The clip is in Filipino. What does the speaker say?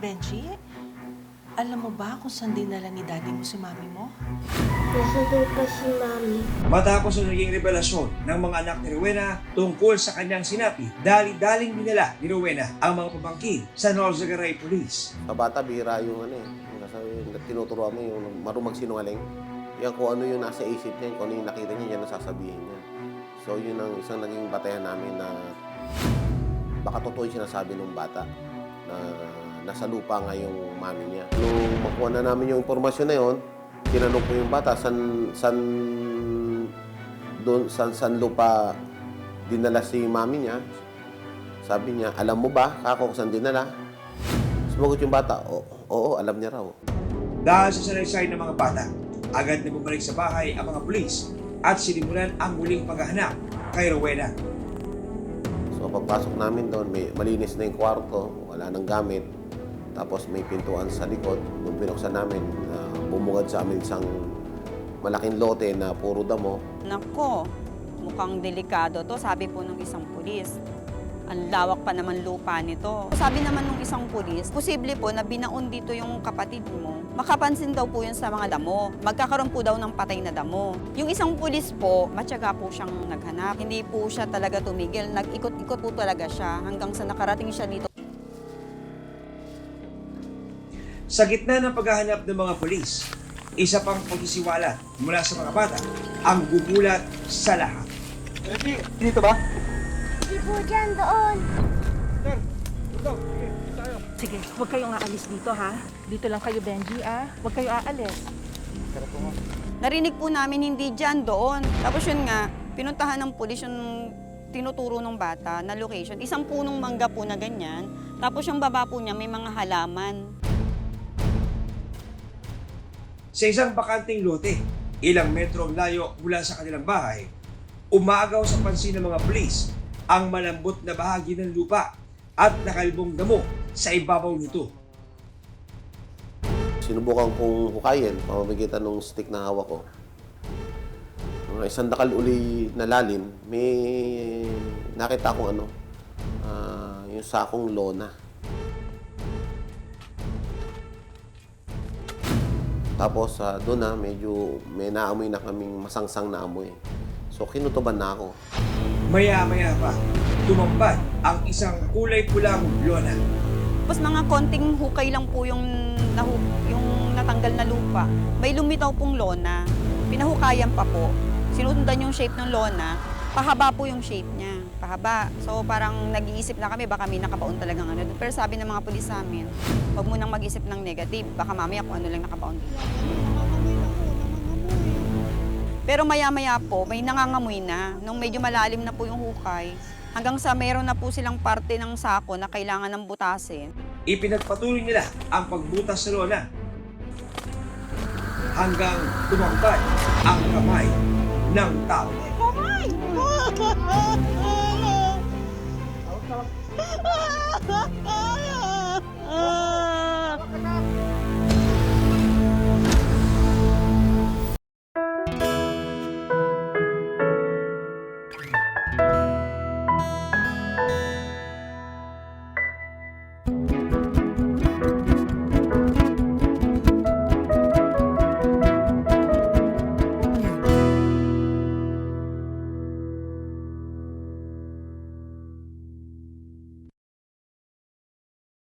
Benji, alam mo ba kung saan dinala ni daddy mo si mami mo? Nasa lupa si Mami. Matapos ang naging revelasyon ng mga anak ni Rowena tungkol sa kanyang sinapi, dali-daling dinala ni Rowena ang mga pamangkin sa Norzagaray Police. Sa bata, bihira yung tinuturuan mo yung marumang sinungaling. Yan kung ano yung nasa isip niya, kung ano yung nakita niya, yan ang sasabihin niya. So yun ang isang naging batayan namin na baka totoo yung sinasabi ng bata na nasa lupa nga yung mami niya. Nung makuha na namin yung impormasyon na yun, tinanong ko yung bata, san lupa dinala si mami niya. Sabi niya, alam mo ba kako kung saan dinala? Sumagot yung bata, oo, alam niya raw. Dahil sa salaysay ng mga bata, agad na bumalik sa bahay ang mga pulis at sinimulan ang muling paghahanap kay Rowena. So pagpasok namin doon, malinis na yung kwarto, wala nang gamit. Tapos may pintuan sa likod. Nung binuksan namin, bumungad sa amin isang malaking lote na puro damo. Nako, mukhang delikado to, sabi po ng isang pulis. Ang lawak pa naman lupa nito. Sabi naman ng isang pulis, posible po na binaon dito yung kapatid mo. Makapansin daw po yun sa mga damo. Magkakaroon po daw ng patay na damo. Yung isang pulis po, matyaga po siyang naghanap. Hindi po siya talaga tumigil. Nag-ikot-ikot po talaga siya hanggang sa nakarating siya dito. Sa gitna ng paghahanap ng mga pulis, isa pang pagsisiwala mula sa mga bata ang gumulat sa lahat. Dito ba? Hindi po dyan, doon. Sige, huwag kayong aalis dito, ha? Dito lang kayo, Benji, Huwag kayo aalis. Narinig po namin hindi dyan, doon. Tapos yun nga, pinuntahan ng pulis yung tinuturo ng bata na location. Isang punong mangga po na ganyan. Tapos yung baba po niya may mga halaman. Sa isang bakanting lote, ilang metro ang layo mula sa kanilang bahay, umaagaw sa pansin ng mga pulis ang malambot na bahagi ng lupa at nakalbong damo sa ibabaw nito. Sinubukan kong hukayin, pamamagitan ng stick na hawak ko. Mga isang dakal uli na lalim, may nakita akong yung sakong lona. Tapos doon medyo may naamoy na kaming masangsang na amoy. So kinutuban na ako. Maya-maya pa, tumambad ang isang kulay pulang lona. Tapos mga konting hukay lang po yung natanggal na lupa. May lumitaw pong lona. Pinahukayan pa po. Sinusundan yung shape ng lona. Pahaba po yung shape niya. Pahaba. So parang nag-iisip na kami, baka may nakabaon talagang ano. Pero sabi ng mga pulis sa amin, huwag mo nang mag-isip ng negative. Baka mamaya kung ano lang nakabaon dito. Pero maya-maya po, may nangangamoy na. Nung medyo malalim na po yung hukay, hanggang sa meron na po silang parte ng sako na kailangan ng butasin. Ipinagpatuloy nila ang pagbutas sa lona hanggang tumambad ang kamay ng tao. Kamay!